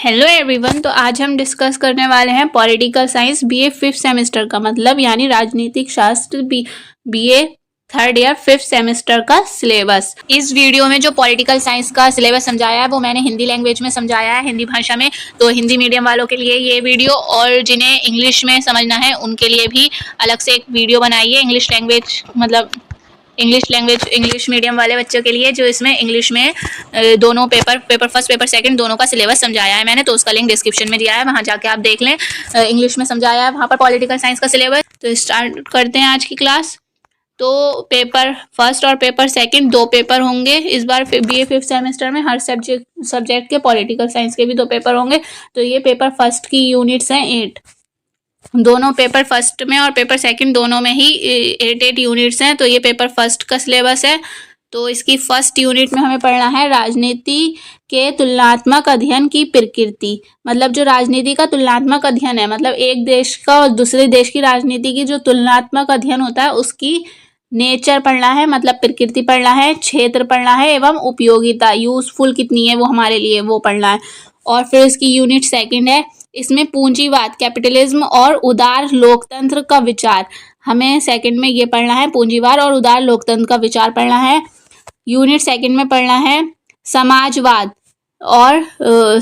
Hello everyone. तो आज हम डिस्कस करने वाले हैं political science BA 5th semester का मतलब यानी राजनीतिक शास्त्र BA 3rd year 5th semester का सिलेबस। इस वीडियो में जो पॉलिटिकल साइंस का सिलेबस समझाया है वो मैंने हिंदी लैंग्वेज में समझाया है, हिंदी भाषा में। तो हिंदी मीडियम वालों के लिए ये वीडियो और जिन्हें इंग्लिश में समझना है उनके लिए भी अलग से एक वीडियो बनाई है। इंग्लिश मीडियम वाले बच्चों के लिए जो इसमें इंग्लिश में दोनों पेपर फर्स्ट पेपर सेकंड दोनों का सिलेबस समझाया है मैंने, तो उसका लिंक डिस्क्रिप्शन में दिया है, वहां जाके आप देख लें। इंग्लिश में समझाया है वहां पर पॉलिटिकल साइंस का सिलेबस। तो स्टार्ट करते हैं आज की क्लास। तो पेपर फर्स्ट और पेपर सेकंड दो पेपर होंगे इस बार बीए 5th सेमेस्टर में। हर सब्जेक्ट के पॉलिटिकल साइंस के भी दो पेपर होंगे। तो ये पेपर फर्स्ट की यूनिट्स हैं 8, दोनों पेपर फर्स्ट में और पेपर सेकंड दोनों में ही 8 यूनिट्स हैं। तो ये पेपर फर्स्ट का सिलेबस है। तो इसकी फर्स्ट यूनिट में हमें पढ़ना है राजनीति के तुलनात्मक अध्ययन की प्रकृति। मतलब जो राजनीति का तुलनात्मक अध्ययन है, मतलब एक देश का और दूसरे देश की राजनीति की जो तुलनात्मक अध्ययन होता है उसकी नेचर पढ़ना है, मतलब प्रकृति पढ़ना है, क्षेत्र पढ़ना है एवं उपयोगिता, यूजफुल कितनी है वो हमारे लिए, वो पढ़ना है। और फिर इसकी यूनिट सेकंड है, इसमें पूंजीवाद कैपिटलिज्म और उदार लोकतंत्र का विचार। हमें सेकंड में ये पढ़ना है, पूंजीवाद और उदार लोकतंत्र का विचार पढ़ना है। यूनिट सेकंड में पढ़ना है समाजवाद और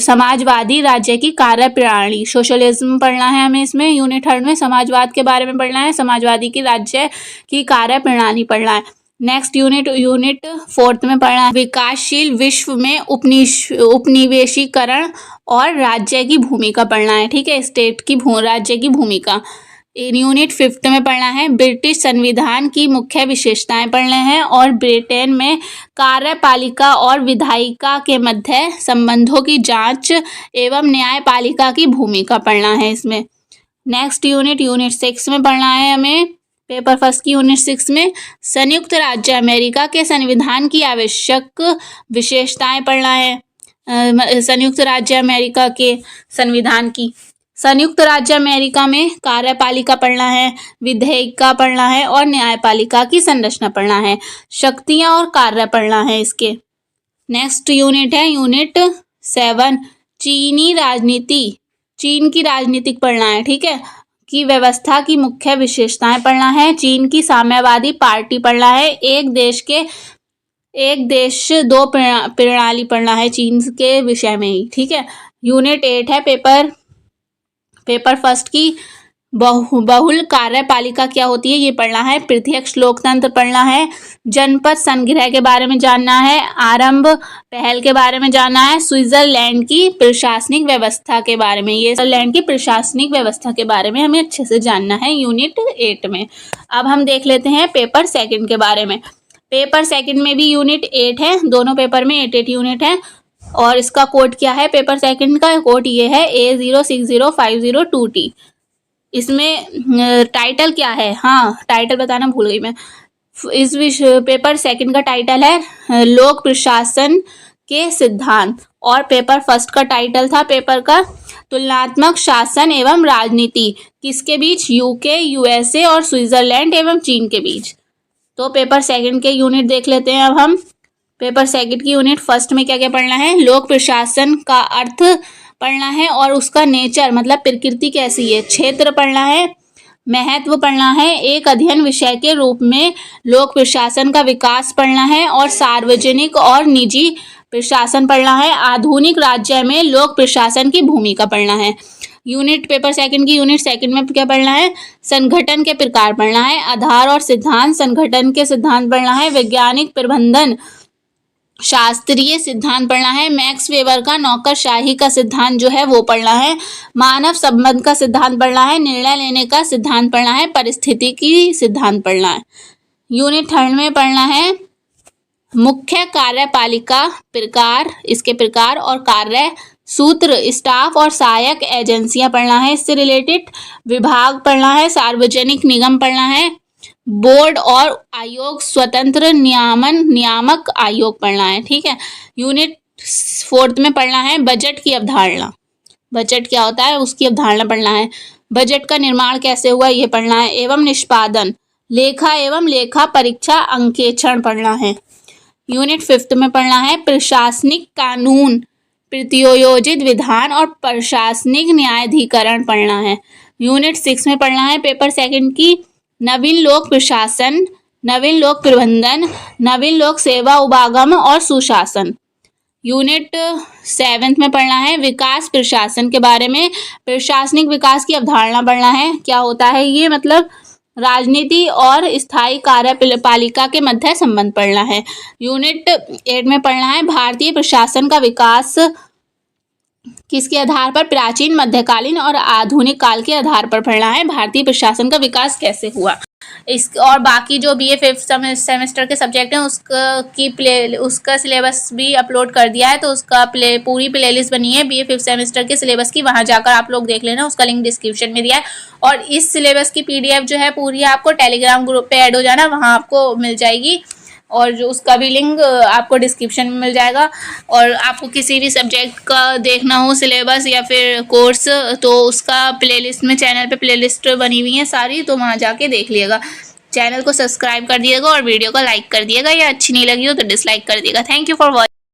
समाजवादी राज्य की कार्य प्रणाली, सोशलिज्म पढ़ना है हमें इसमें। यूनिट थर्ड में समाजवाद के बारे में पढ़ना है, समाजवादी की राज्य की कार्य प्रणाली पढ़ना है। नेक्स्ट यूनिट फोर्थ में पढ़ना है विकासशील विश्व में उपनिवेशीकरण और राज्य की भूमिका पढ़ना है। ठीक है, राज्य की भूमिका। यूनिट फिफ्थ में पढ़ना है ब्रिटिश संविधान की मुख्य विशेषताएं पढ़ने हैं और ब्रिटेन में कार्यपालिका और विधायिका के मध्य संबंधों की जांच एवं न्यायपालिका की भूमिका पढ़ना है इसमें। नेक्स्ट यूनिट 6 में पढ़ना है हमें, पेपर फर्स्ट की यूनिट 6 में संयुक्त राज्य अमेरिका के संविधान की आवश्यक विशेषताएं पढ़ना है। संयुक्त राज्य अमेरिका के संविधान की, संयुक्त राज्य अमेरिका में कार्यपालिका पढ़ना है, विधायिका पढ़ना है और न्यायपालिका की संरचना पढ़ना है, शक्तियां और कार्य पढ़ना है इसके। नेक्स्ट यूनिट है यूनिट 7 चीनी राजनीति, चीन की राजनीतिक पढ़ना है। ठीक है, की व्यवस्था की मुख्य विशेषताएं पढ़ना है, चीन की साम्यवादी पार्टी पढ़ना है, एक देश दो प्रणाली पढ़ना है चीन के विषय में ही। ठीक है, यूनिट 8 है पेपर फर्स्ट की बहुल कार्यपालिका क्या होती है ये पढ़ना है, प्रत्यक्ष लोकतंत्र पढ़ना है, जनपद संग्रह के बारे में जानना है, आरंभ पहल के बारे में जानना है, स्विट्जरलैंड की प्रशासनिक व्यवस्था के बारे में, ये स्विट्जरलैंड की प्रशासनिक व्यवस्था के बारे में हमें अच्छे से जानना है यूनिट 8 में। अब हम देख लेते हैं पेपर सेकंड के बारे में। पेपर सेकंड में भी यूनिट 8 है, दोनों पेपर में 8 यूनिट है। और इसका कोड क्या है, पेपर सेकंड का कोड ये है A060502T। इसमें टाइटल क्या है, हाँ टाइटल बताना भूल गई मैं। इस पेपर सेकंड का टाइटल है लोक प्रशासन के सिद्धांत और पेपर फर्स्ट का टाइटल था पेपर का तुलनात्मक शासन एवं राजनीति, किसके बीच, यूके, यूएसए और स्विट्जरलैंड एवं चीन के बीच। तो पेपर सेकंड के यूनिट देख लेते हैं अब हम। पेपर सेकंड की यूनिट फर्स्ट में क्या क्या पढ़ना है, लोक प्रशासन का अर्थ पढ़ना है और उसका नेचर मतलब प्रकृति कैसी है, क्षेत्र पढ़ना है, महत्व पढ़ना है, एक अध्ययन विषय के रूप में लोक प्रशासन का विकास पढ़ना है और सार्वजनिक और निजी प्रशासन पढ़ना है, आधुनिक राज्य में लोक प्रशासन की भूमिका पढ़ना है। पेपर सेकंड की यूनिट सेकंड में क्या पढ़ना है, संगठन के प्रकार पढ़ना है, आधार और सिद्धांत, संगठन के सिद्धांत पढ़ना है, वैज्ञानिक प्रबंधन शास्त्रीय सिद्धांत पढ़ना है, मैक्स वेबर का नौकरशाही का सिद्धांत जो है वो पढ़ना है, मानव संबंध का सिद्धांत पढ़ना है, निर्णय लेने का सिद्धांत पढ़ना है, परिस्थितिकी सिद्धांत पढ़ना है। यूनिट थर्ड में पढ़ना है मुख्य कार्यपालिका प्रकार, इसके प्रकार और कार्य सूत्र, स्टाफ और सहायक एजेंसियां पढ़ना है, इससे रिलेटेड विभाग पढ़ना है, सार्वजनिक निगम पढ़ना है, बोर्ड और आयोग, स्वतंत्र नियामक आयोग पढ़ना है। ठीक है, यूनिट फोर्थ में पढ़ना है बजट की अवधारणा, बजट क्या होता है उसकी अवधारणा पढ़ना है, बजट का निर्माण कैसे हुआ ये पढ़ना है, एवं निष्पादन, लेखा एवं लेखा परीक्षा अंकेक्षण पढ़ना है। यूनिट फिफ्थ में पढ़ना है प्रशासनिक कानून प्रत्योयोजित विधान और प्रशासनिक न्यायाधिकरण पढ़ना है। यूनिट 6 में पढ़ना है पेपर सेकंड की नवीन लोक प्रशासन, नवीन लोक प्रबंधन, नवीन लोक सेवा उपागम और सुशासन। यूनिट 7 में पढ़ना है विकास प्रशासन के बारे में, प्रशासनिक विकास की अवधारणा पढ़ना है। क्या होता है ये, मतलब राजनीति और स्थायी कार्यपालिका के मध्य संबंध पढ़ना है। यूनिट 8 में पढ़ना है भारतीय प्रशासन का विकास किसके आधार पर, प्राचीन, मध्यकालीन और आधुनिक काल के आधार पर पढ़ना है। भारतीय प्रशासन का विकास कैसे हुआ इस, और बाकी जो BA 5th सेमेस्टर के सब्जेक्ट हैं उसका सिलेबस भी अपलोड कर दिया है, तो उसका पूरी प्लेलिस्ट बनी है BA 5th सेमेस्टर के सिलेबस की, वहां जाकर आप लोग देख लेना, उसका लिंक डिस्क्रिप्शन में दिया है। और इस सिलेबस की PDF जो है पूरी आपको टेलीग्राम ग्रुप पे ऐड हो जाना, वहाँ आपको मिल जाएगी, और जो उसका भी लिंक आपको डिस्क्रिप्शन में मिल जाएगा। और आपको किसी भी सब्जेक्ट का देखना हो सिलेबस या फिर कोर्स, तो उसका प्लेलिस्ट में, चैनल पे प्लेलिस्ट बनी हुई है सारी, तो वहाँ जाके देख लिएगा। चैनल को सब्सक्राइब कर दिएगा और वीडियो को लाइक कर दिएगा, या अच्छी नहीं लगी हो तो डिसलाइक कर दिएगा। Thank you for watching.